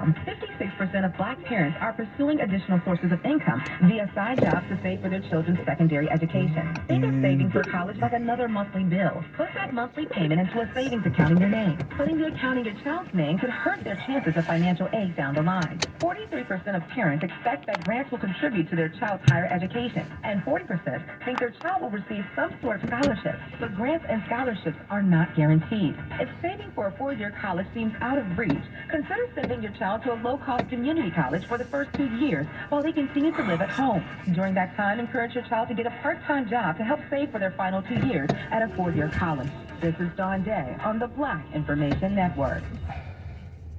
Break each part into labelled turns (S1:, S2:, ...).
S1: home, 56% of Black parents are pursuing additional sources of income via side jobs to save for their children's secondary education. Think of saving for college like another monthly bill. Put that monthly payment into a savings account in your name. Putting the account in your child's name could hurt their chances of financial aid down the line. 43% of parents expect that grants will contribute to their child's higher education, and 40% think their child will receive some sort of scholarship. But grants and scholarships are not guaranteed. If saving for a 4-year college seems out of reach, consider sending your child to a low-cost community college for the first 2 years while they continue to live at home. During that time, encourage your child to get a part-time job to help save for their final 2 years at a 4-year college. This is Dawn Day on the Black Information Network.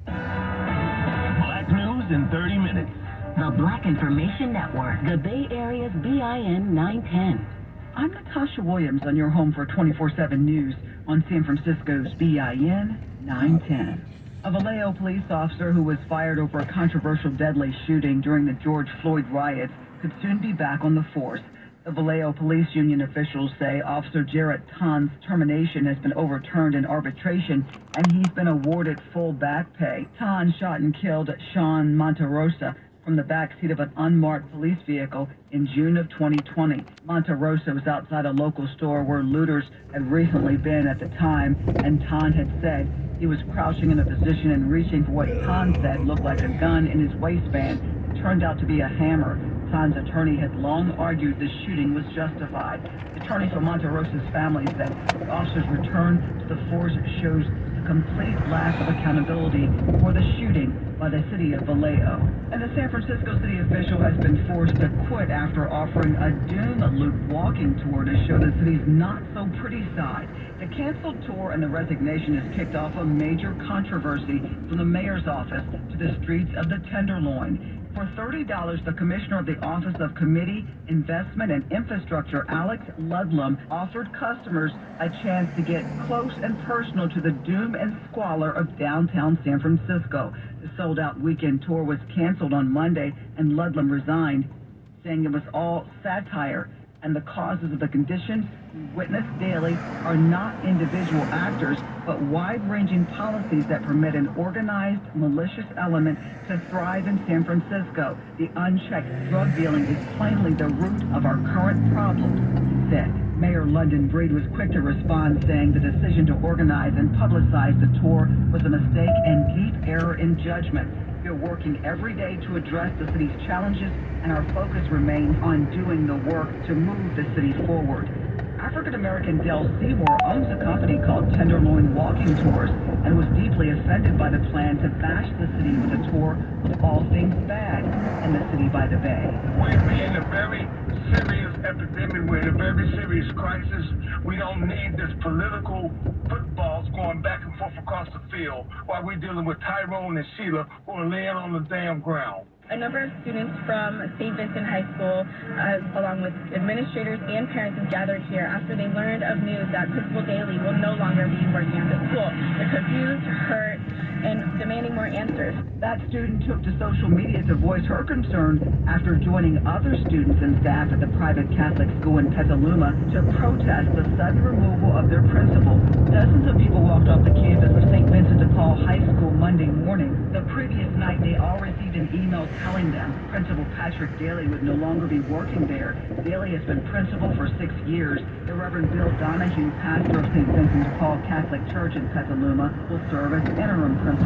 S2: Black News in 30 minutes.
S3: The Black Information Network, the Bay Area's BIN 910.
S4: I'm Natasha Williams on your home for 24/7 news on San Francisco's BIN 910. A Vallejo police officer who was fired over a controversial deadly shooting during the George Floyd riots could soon be back on the force. The Vallejo Police Union officials say Officer Jarrett Tan's termination has been overturned in arbitration, and he's been awarded full back pay. Tan shot and killed Sean Monterosa from the backseat of an unmarked police vehicle in June of 2020. Monterosa was outside a local store where looters had recently been at the time, and Tan had said he was crouching in a position and reaching for what Tan said looked like a gun in his waistband. It turned out to be a hammer. Tan's attorney had long argued the shooting was justified. Attorney for Monterosa's family said the officer's return to the force shows the complete lack of accountability for the shooting by the city of Vallejo. And the San Francisco city official has been forced to quit after offering a doom loop walking tour to show the city's not-so-pretty side. The canceled tour and the resignation has kicked off a major controversy from the mayor's office to the streets of the Tenderloin. For $30, the commissioner of the Office of Committee, Investment and Infrastructure, Alex Ludlam, offered customers a chance to get close and personal to the doom and squalor of downtown San Francisco. The sold-out weekend tour was canceled on Monday, and Ludlam resigned, saying it was all satire, and the causes of the conditions we witness daily are not individual actors, but wide-ranging policies that permit an organized, malicious element to thrive in San Francisco. The unchecked drug dealing is plainly the root of our current problems, he said. Mayor London Breed was quick to respond, saying the decision to organize and publicize the tour was a mistake and deep error in judgment. We are working every day to address the city's challenges, and our focus remains on doing the work to move the city forward. African-American Del Seymour owns a company called Tenderloin Walking Tours and was deeply offended by the plan to bash the city with a tour of all things bad in the city by the bay.
S5: We're in a very serious epidemic. We're in a very serious crisis. We don't need this political footballs going back and forth across the field while we're dealing with Tyrone and Sheila who are laying on the damn ground.
S6: A number of students from St. Vincent High School, along with administrators and parents, have gathered here after they learned of news that Principal Daly will no longer be working at the school. They're confused, hurt, and demanding more answers.
S4: That student took to social media to voice her concern after joining other students and staff at the private Catholic school in Petaluma to protest the sudden removal of their principal. Dozens of people walked off the campus of St. Vincent de Paul High School Monday morning. The previous night, they all received an email telling them Principal Patrick Daly would no longer be working there. Daly has been principal for 6 years. The Reverend Bill Donahue, pastor of St. Vincent de Paul Catholic Church in Petaluma, will serve as interim principal.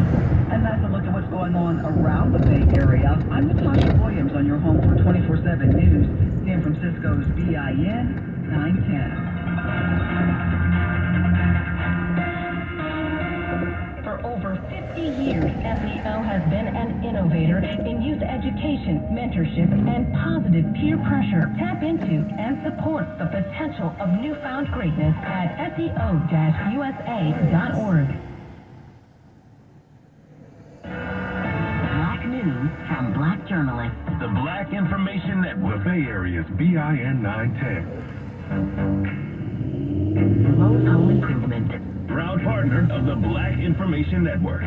S4: And that's a look at what's going on around the Bay Area. I'm Natasha Williams on your home for 24/7 News, San Francisco's BIN 910.
S3: For over 50 years, SEO has been an innovator in youth education, mentorship, and positive peer pressure. Tap into and support the potential of newfound greatness at SEO-USA.org. Black news from Black journalists.
S2: The Black Information Network.
S7: The Bay Area's BIN 910.
S3: Lowe's Home Improvement.
S2: Proud partner of the Black Information Network.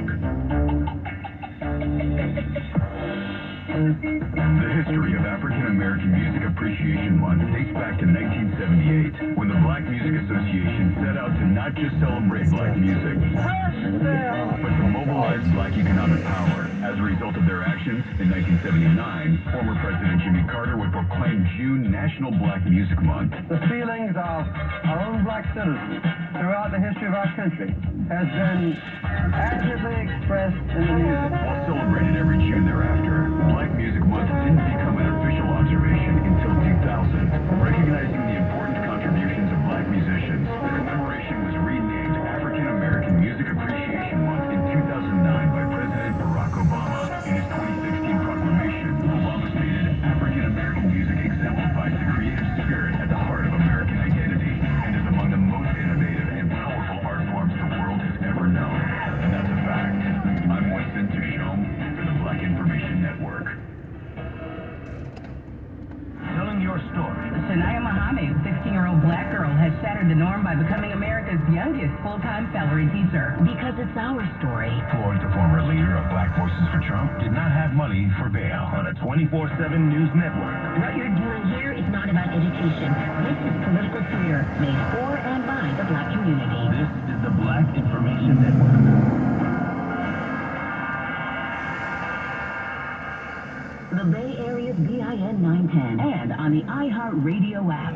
S7: The history of African American Music Appreciation Month dates back to 1978, when the Black Music Association set out to not just celebrate black music, but to mobilize black economic power As a result of their actions, in 1979, former President Jimmy Carter would proclaim June National Black Music Month.
S8: The feelings of our own black citizens throughout the history of our country has been actively expressed in the music.
S7: While celebrated every June thereafter, Black Music Month didn't become an official observation until 2000. Recognizing the important contributions of black musicians, the commemoration was renamed African American Music Appreciation Month in 2009 by President Barack Obama. In his 2016 proclamation, Obama stated, African American music exemplifies the creative spirit at the heart of American identity and is among the most innovative and powerful art forms the world has ever known. And that's a fact. I'm Winston Tushome for the Black Information Network.
S2: Telling your story.
S3: Shania Muhammad, 16-year-old black girl, has shattered the norm by becoming America's youngest full-time salary teacher.
S1: Because it's our story.
S2: Floyd, the former leader of Black Voices for Trump, did not have money for bail on a 24/7 news network.
S1: What you're doing here is not about education. This is political theater made for and by the black community.
S2: This is the Black Information Network.
S1: The Bay Area's BIN 910 and on the iHeartRadio app.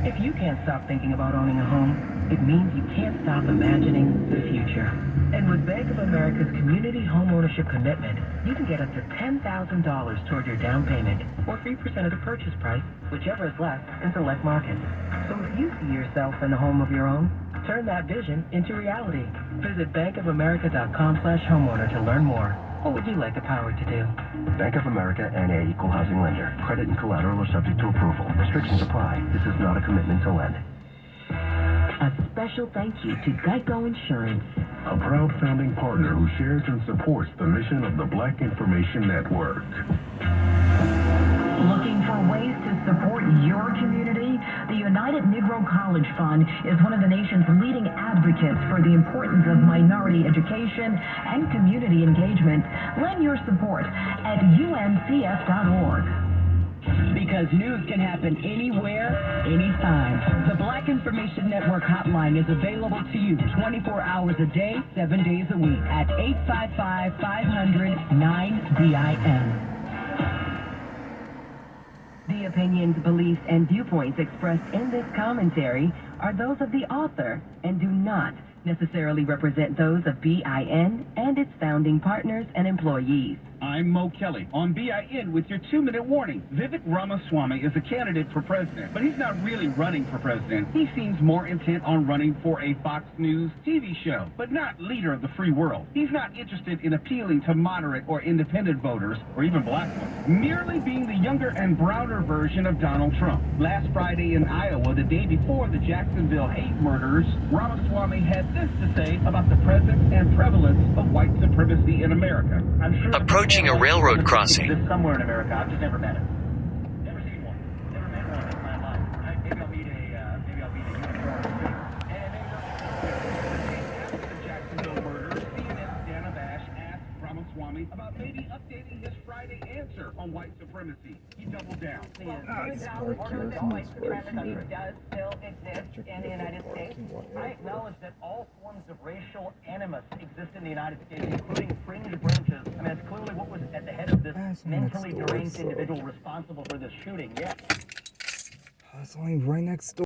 S1: If you can't stop thinking about owning a home, it means you can't stop imagining the future. And with Bank of America's Community Home Ownership Commitment, you can get up to $10,000 toward your down payment or 3% of the purchase price, whichever is less in select markets. So if you see yourself in a home of your own, turn that vision into reality. Visit bankofamerica.com/homeowner to learn more. What would you like the power to do?
S9: Bank of America N.A. Equal Housing Lender. Credit and collateral are subject to approval. Restrictions apply. This is not a commitment to lend.
S1: A special thank you to Geico Insurance.
S7: A proud founding partner who shares and supports the mission of the Black Information Network.
S1: Looking for ways to support your community? The United Negro College Fund is one of the nation's leading advocates for the importance of minority education and community engagement. Lend your support at umcf.org. Because news can happen anywhere, anytime. The Black Information Network hotline is available to you 24 hours a day, 7 days a week at 855-500-9BIN. The opinions, beliefs, and viewpoints expressed in this commentary are those of the author and do not necessarily represent those of BIN and its founding partners and employees.
S10: I'm Mo Kelly on BIN with your 2-minute warning. Vivek Ramaswamy is a candidate for president, but he's not really running for president. He seems more intent on running for a Fox News TV show, but not leader of the free world. He's not interested in appealing to moderate or independent voters, or even black ones, merely being the younger and browner version of Donald Trump. Last Friday in Iowa, the day before the Jacksonville hate murders, Ramaswamy had this to say about the presence and prevalence of white supremacy in America.
S11: I'm sure approaching a railroad crossing.
S8: Somewhere in America, I've just never met it. Never seen one. Never met one in my life. Maybe I'll meet a unicorn. And after the Jacksonville murders, CNN's Dana Bash asked Ramaswamy about maybe updating his Friday answer on white supremacy. He doubled down.
S6: White supremacy does still exist in the United States.
S8: I acknowledge that all forms of racial animus exist in the United States, including fringe branches. I mean, that's clearly what was at the head of this mentally deranged individual responsible for this shooting. Yeah.
S12: It's only right next door.